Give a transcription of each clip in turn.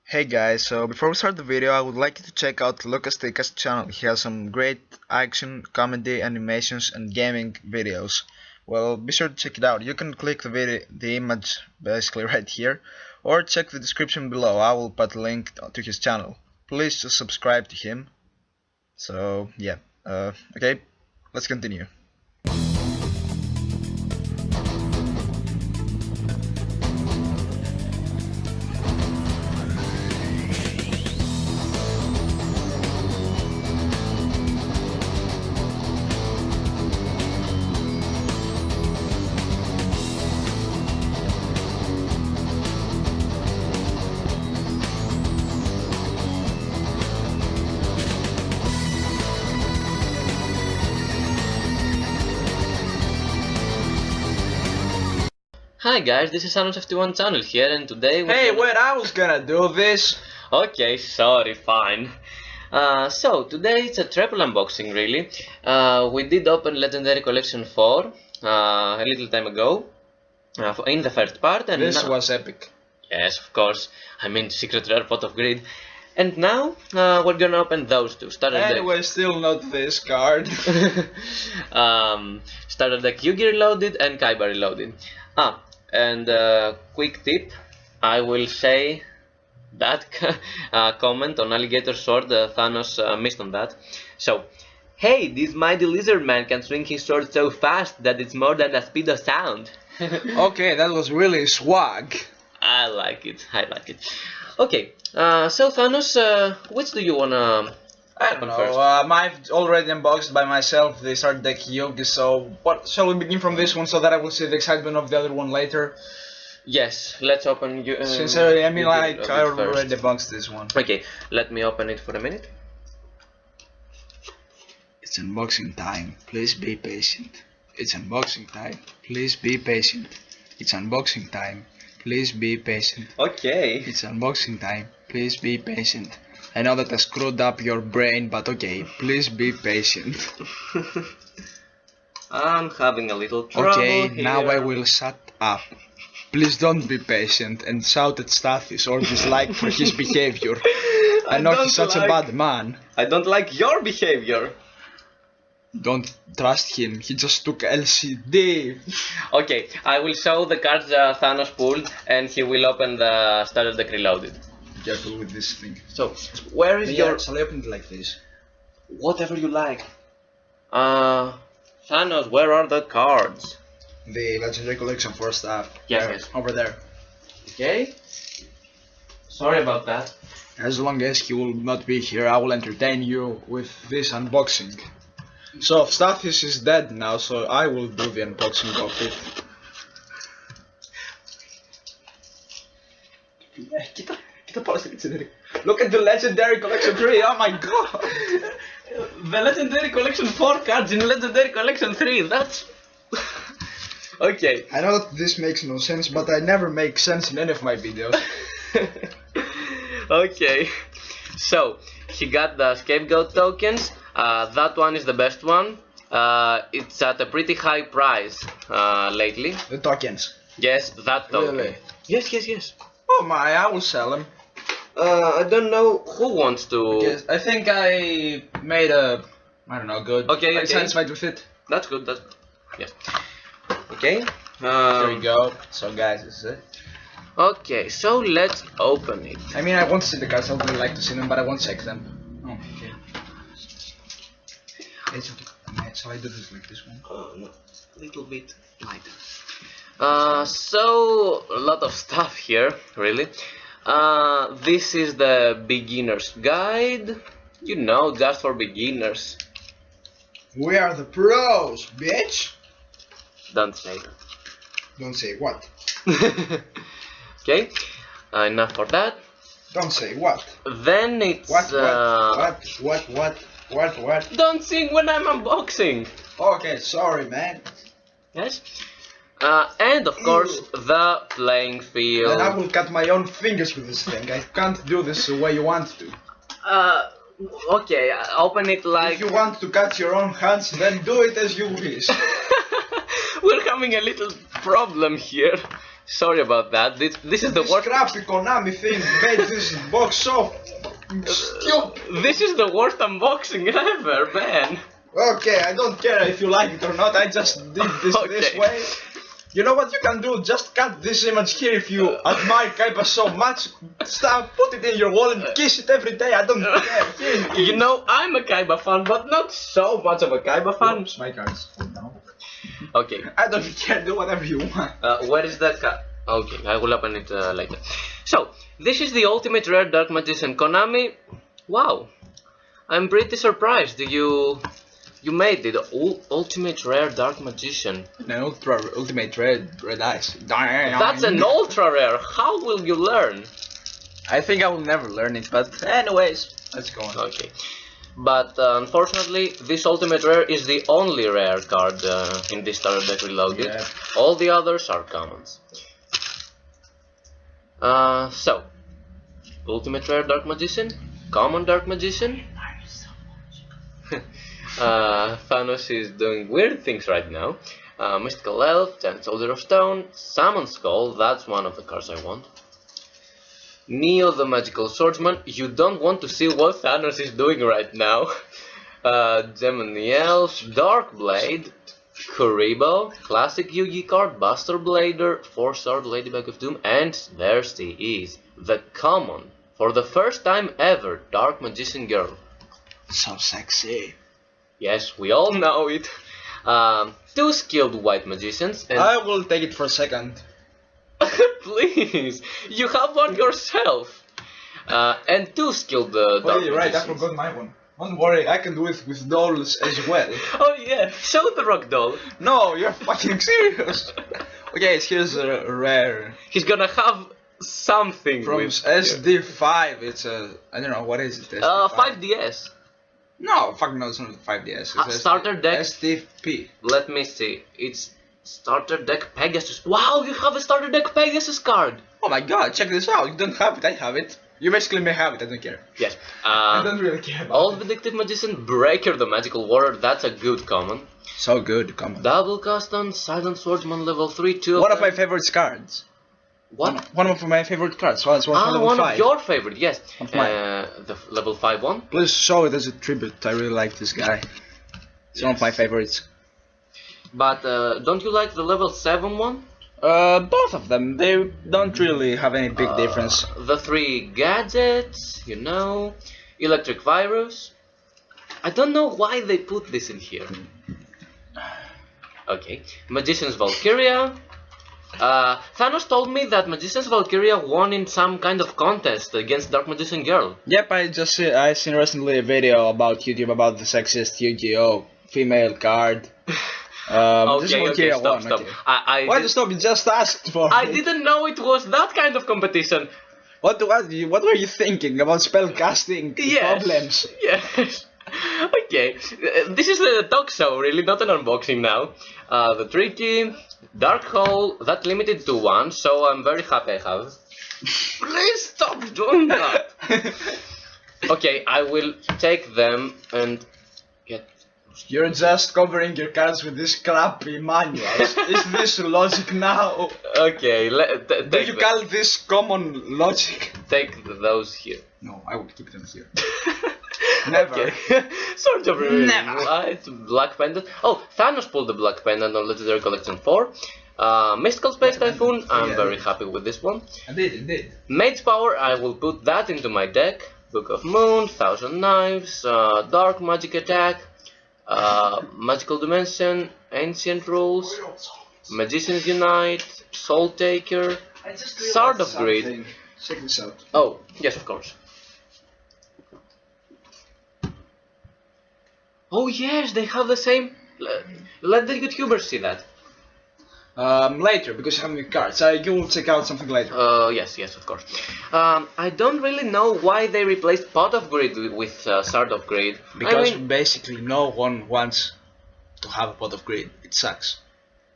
Hey guys, so before we start the video, I would like you to check out Lucas Tika's channel. He has some great action, comedy, animations, and gaming videos. Well, be sure to check it out. You can click the image basically right here, or check the description below. I will put a link to his channel. Please just subscribe to him. So yeah, okay, let's continue. Hi guys, this is Thanos51 channel here, and today Hey, wait, I was gonna do this. Okay, sorry, fine. So today it's a triple unboxing really. We did open Legendary Collection 4 a little time ago in the first part, and This was epic. yes, of course. I mean Secret Rare Pot of Greed. And now we're gonna open those two. Starter Anyway, still not this card. deck, Starter Deck Yugi Reloaded and Kaiba Reloaded. And quick tip, I will say that comment on Alligator Sword, Thanos missed on that. So, hey, this mighty lizard man can swing his sword so fast that it's more than the speed of sound. Okay, that was really swag. I like it, I like it. Okay, so Thanos, which do you wanna I don't open know, first? I've already unboxed by myself the Starter Deck Yugi, so what shall we begin from this one so that I will see the excitement of the other one later? Yes, let's open you. Sincerely, I mean, Yugi like, I Reloaded first. already unboxed this one. Okay, let me open it for a minute. It's unboxing time, please be patient. It's unboxing time, please be patient. It's unboxing time, please be patient. Okay. It's unboxing time, please be patient. I know that I screwed up your brain, but okay, please be patient. I'm having a little trouble Okay, here. now I will shut up. Please don't be patient and shout at Stathis or dislike for his behavior. I know he's such a bad man. I don't like your behavior. Don't trust him, he just took LCD. Okay, I will show the cards Thanos pulled, and he will open the Starter Deck Reloaded. Careful with this thing. So, where is your... Shall I open it like this? Whatever you like. Thanos, where are the cards? The Legendary Collection for stuff. Yes, There, yes. over there. Okay. Sorry about that. As long as he will not be here, I will entertain you with this unboxing. So, Stathis is dead now, so I will do the unboxing of it. Look at the Legendary Collection 3, oh my god! The Legendary Collection 4 cards in Legendary Collection 3, that's... Okay. I know that this makes no sense, but I never make sense in any of my videos. Okay. So, he got the Scapegoat tokens. That one is the best one. It's at a pretty high price lately. The tokens. Yes, that token. Really? Yes. Oh my, I will sell them. I don't know who wants to... Yes, I think I made a, I don't know, good. Okay, I'm okay. satisfied with it. That's good, that's good. Yes. Okay. There you go. So guys, this is it. Okay, so let's open it. I mean, I won't see the cards, I would really like to see them, but I won't check them. Oh, okay. So I do this like this one. Oh, no. A little bit lighter. So a lot of stuff here, really. This is the beginner's guide. You know, just for beginners. We are the pros, bitch! Don't say Don't say what? that. Okay, enough for that. Don't say what? Then it's What? Don't sing when I'm unboxing. Okay, sorry, man. Yes. And of course the playing field. Then I will cut my own fingers with this thing. I can't do this the way you want to. Okay, open it like... If you want to cut your own hands, then do it as you wish. We're having a little problem here. Sorry about that. This is the This worst. crappy Konami thing made this box so stupid. This is the worst unboxing ever, man. Okay, I don't care if you like it or not. I just did this this Okay. way. You know what you can do? Just cut this image here if you admire Kaiba so much. Stop, put it in your wall and kiss it every day. I don't care. Here. You know, I'm a Kaiba fan, but not so much of a Kaiba fan. Oops, my cards fall down. Okay. I don't care. Do whatever you want. Where is the okay, I will open it later. So, this is the Ultimate Rare Dark Magician Konami. Wow, I'm pretty surprised. You made it, Ultimate Rare Dark Magician. An ultimate red eyes. That's an ultra rare. How will you learn? I think I will never learn it, but anyways, let's go on. Okay, but unfortunately, this Ultimate Rare is the only rare card in this Starter Deck Reloaded. Yeah. All the others are commons. So, Ultimate Rare Dark Magician, Common Dark Magician. Thanos is doing weird things right now. Mystical Elf, Giant Soldier of Stone, Salmon Skull, that's one of the cards I want. Neo the Magical Swordsman, you don't want to see what Thanos is doing right now. Gemini Elf, Dark Blade, Kuribo, Classic Yu-Gi card, Buster Blader, 4-star Ladybug of Doom, and there she is, the common, for the first time ever, Dark Magician Girl. So sexy. Yes, we all know it. Two skilled white magicians and I will take it for a second. please, you have one yourself. And two skilled dark Right, I magicians. forgot my one. Don't worry, I can do it with dolls as well. Oh yeah, show the rock doll. No, you're fucking serious. Okay, here's a rare He's gonna have something from with SD5. It's a I don't know what is it. SD5? 5DS. No, fuck no, it's not 5DS. It's Starter deck. STP. Let me see. It's starter deck Pegasus. Wow, you have a starter deck Pegasus card. Oh my god, check this out. You don't have it, I have it. You basically may have it, I don't care. Yes. I don't really care about Old it. Vindictive Magician, Breaker the Magical Warrior. That's a good common. So good, come on. Double Custom, Silent Swordsman level 3, 2 One of my them. favorite cards. What? One of my favorite cards. One from level One 5. of your favorite, yes. Of mine. The level 5 one. Please show it as a tribute. I really like this guy. It's one of my favorites. But don't you like the level 7 one? Both of them. They don't really have any big difference. The 3 gadgets, you know. Electric Virus. I don't know why they put this in here. Okay. Magician's Valkyria. Thanos told me that Magician's Valkyria won in some kind of contest against Dark Magician Girl. Yep, I seen recently a video about YouTube about the sexiest Yu-Gi-Oh female card. Okay, stop. Why to stop? You just asked for I it. didn't know it was that kind of competition. What were you thinking about spellcasting Yes. problems? Yes. Okay. This is a talk show, really, not an unboxing now. The Tricky, Dark Hole, that limited to 1, so I'm very happy I have. Please stop doing that. Okay, I will take them and get. You're just covering your cards with these crappy manuals. Is this logic now? Okay, Do take you them. call this common logic? Take those here. No, I would keep them here. Never. Okay. Sort of really. Never. Right, Black Pendant. Oh, Thanos pulled the Black Pendant on Legendary Collection 4. Mystical Space Typhoon, I'm Yeah. very happy with this one. Indeed. Mage Power, I will put that into my deck. Book of Moon, Thousand Knives, Dark Magic Attack, Magical Dimension, Ancient Rules, Magicians Unite, Soul Taker. Sword of Greed. Check this out. Oh, yes, of course. Oh yes, they have the same. Let the YouTubers see that. Later, because you have new cards. You will check out something later. Yes, of course. I don't really know why they replaced Pot of Greed with Sword of Greed. Because I mean, basically no one wants to have a pot of greed. It sucks.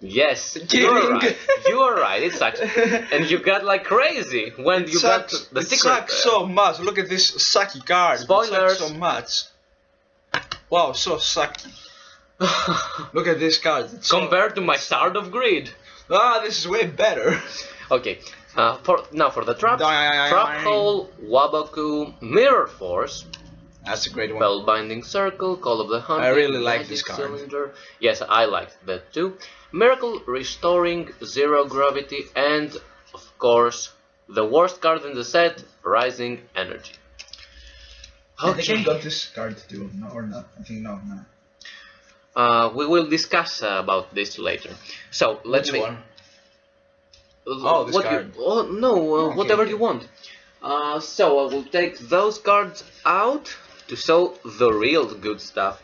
yes, Kidding. you're right. You are right. It sucks, and you got like crazy when you got the it secret. sucks so much. Look at this sucky card. Spoilers. It sucks so much. Wow, so sucky. Look at this card. It's so- Compared to my Sword of Greed. this is way better. Okay, for the traps, Ding. Trap Hole, Waboku, Mirror Force, That's a great one. Spellbinding Circle, Call of the Hunted, I really like Magic this card. Cylinder. Yes, I liked that too. Miracle, Restoring, Zero Gravity, and of course the worst card in the set, Rising Energy. I think Okay. I got this card too, no, or not? I think no. We will discuss about this later. So let Which me. one? Oh, this card. No, whatever okay. you want. So I will take those cards out to show the real good stuff.